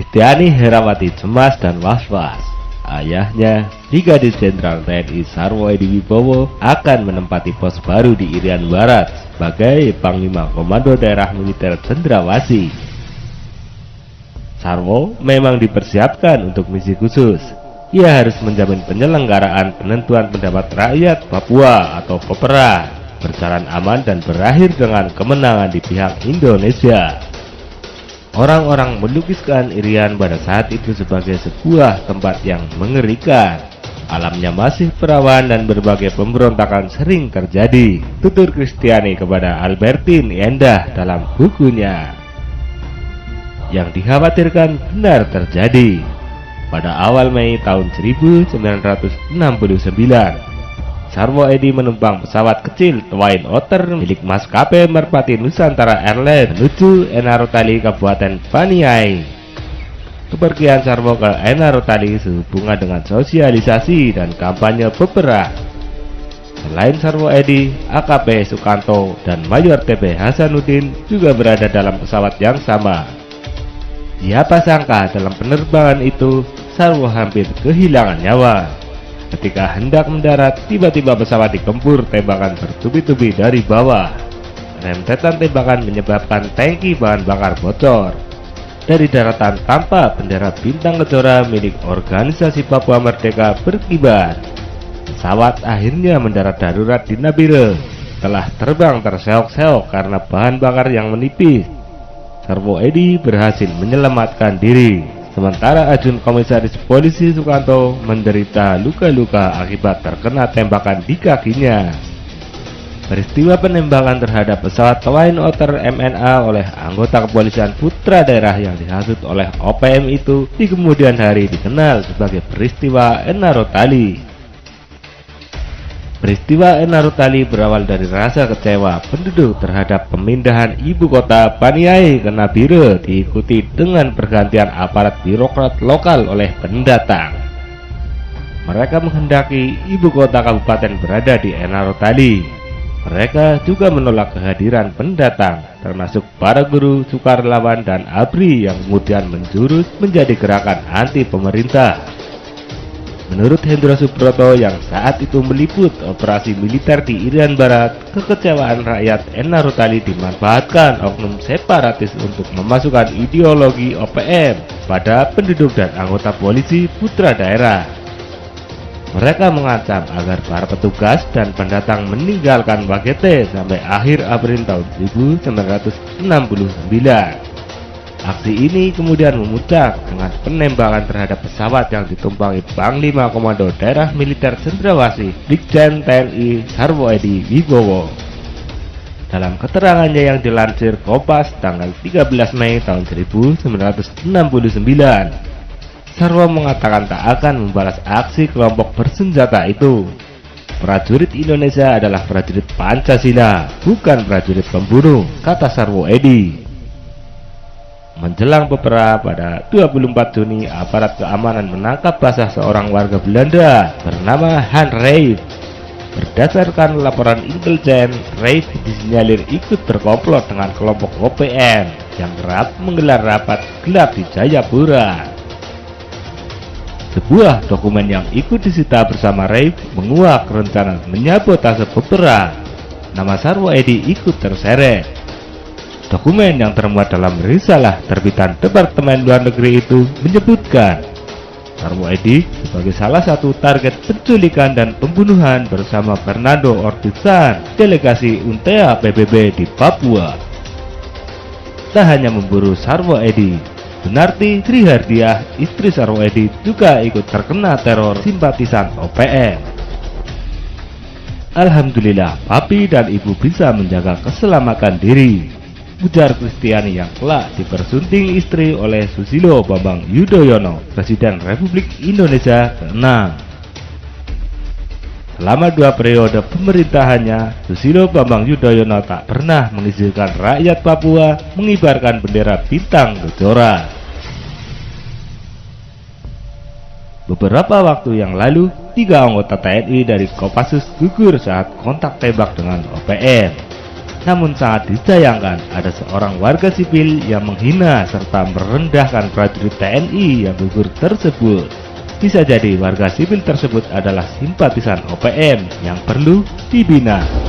Kristiani Herawati cemas dan was-was. Ayahnya, Brigadir Jenderal TNI Sarwo Edi Wibowo, akan menempati pos baru di Irian Barat sebagai Panglima Komando Daerah Militer Cendrawasih. Sarwo memang dipersiapkan untuk misi khusus. Ia harus menjamin penyelenggaraan penentuan pendapat rakyat Papua atau Popera berjalan aman dan berakhir dengan kemenangan di pihak Indonesia. Orang-orang melukiskan Irian pada saat itu sebagai sebuah tempat yang mengerikan. Alamnya masih perawan dan berbagai pemberontakan sering terjadi, tutur Kristiani kepada Albertin Endah dalam bukunya. Yang dikhawatirkan benar terjadi. Pada awal Mei tahun 1969, Sarwo Edi menumpang pesawat kecil Twin Otter milik maskapai Merpati Nusantara Airlines menuju Enarotali, Kabupaten Paniai. Kepergian Sarwo ke Enarotali sehubungan dengan sosialisasi dan kampanye Popera. Selain Sarwo Edi, AKP Sukanto dan Mayor TB Hasanuddin juga berada dalam pesawat yang sama. Siapa sangka dalam penerbangan itu Sarwo hampir kehilangan nyawa. Ketika hendak mendarat, tiba-tiba pesawat digempur tembakan bertubi-tubi dari bawah. Rentetan tembakan menyebabkan tangki bahan bakar bocor. Dari daratan tampak bendera bintang kejora milik organisasi Papua Merdeka berkibar. Pesawat akhirnya mendarat darurat di Nabire. Setelah terbang terseok-seok karena bahan bakar yang menipis, Sarwo Edi berhasil menyelamatkan diri. Sementara Ajun Komisaris Polisi Sukanto menderita luka-luka akibat terkena tembakan di kakinya. Peristiwa penembakan terhadap pesawat Twin Otter MNA oleh anggota kepolisian putra daerah yang dihasut oleh OPM itu di kemudian hari dikenal sebagai peristiwa Enarotali. Peristiwa Enarotali berawal dari rasa kecewa penduduk terhadap pemindahan ibu kota Paniai ke Nabire, diikuti dengan pergantian aparat birokrat lokal oleh pendatang. Mereka menghendaki ibu kota kabupaten berada di Enarotali. Mereka juga menolak kehadiran pendatang, termasuk para guru, sukarelawan, dan ABRI yang kemudian menjurus menjadi gerakan anti pemerintah. Menurut Hendro Subroto yang saat itu meliput operasi militer di Irian Barat, kekecewaan rakyat Enarotali dimanfaatkan oknum separatis untuk memasukkan ideologi OPM pada penduduk dan anggota polisi putra daerah. Mereka mengancam agar para petugas dan pendatang meninggalkan Wagete sampai akhir April tahun 1969. Aksi ini kemudian memuncak dengan penembakan terhadap pesawat yang ditumpangi Panglima Komando Daerah Militer Cendrawasih Brigjen TNI Sarwo Edi Wibowo. Dalam keterangannya yang dilansir Kompas tanggal 13 Mei tahun 1969, Sarwo mengatakan tak akan membalas aksi kelompok bersenjata itu. Prajurit Indonesia adalah prajurit Pancasila, bukan prajurit pembunuh, kata Sarwo Edi. Menjelang Popera pada 24 Juni, aparat keamanan menangkap basah seorang warga Belanda bernama Han Reif. Berdasarkan laporan intelijen, Reif disinyalir ikut berkomplot dengan kelompok OPM yang kerap menggelar rapat gelap di Jayapura. Sebuah dokumen yang ikut disita bersama Reif menguak rencana menyabotase Popera. Nama Sarwo Edi ikut terseret. Dokumen yang termuat dalam risalah terbitan Departemen Luar Negeri itu menyebutkan Sarwo Edi sebagai salah satu target penculikan dan pembunuhan bersama Fernando Ortizan, delegasi UNTEA PBB di Papua. Tak hanya memburu Sarwo Edi, Sunarti Trihardiah, istri Sarwo Edi, juga ikut terkena teror simpatisan OPM. Alhamdulillah, papi dan ibu bisa menjaga keselamatan diri, ujar Kristiani yang kelak dipersunting istri oleh Susilo Bambang Yudhoyono, Presiden Republik Indonesia ke-6. Selama 2 periode pemerintahannya, Susilo Bambang Yudhoyono tak pernah mengizinkan rakyat Papua mengibarkan bendera bintang kejora. Beberapa waktu yang lalu, 3 anggota TNI dari Kopassus gugur saat kontak tembak dengan OPM. Namun sangat disayangkan ada seorang warga sipil yang menghina serta merendahkan prajurit TNI yang gugur tersebut. Bisa jadi warga sipil tersebut adalah simpatisan OPM yang perlu dibina.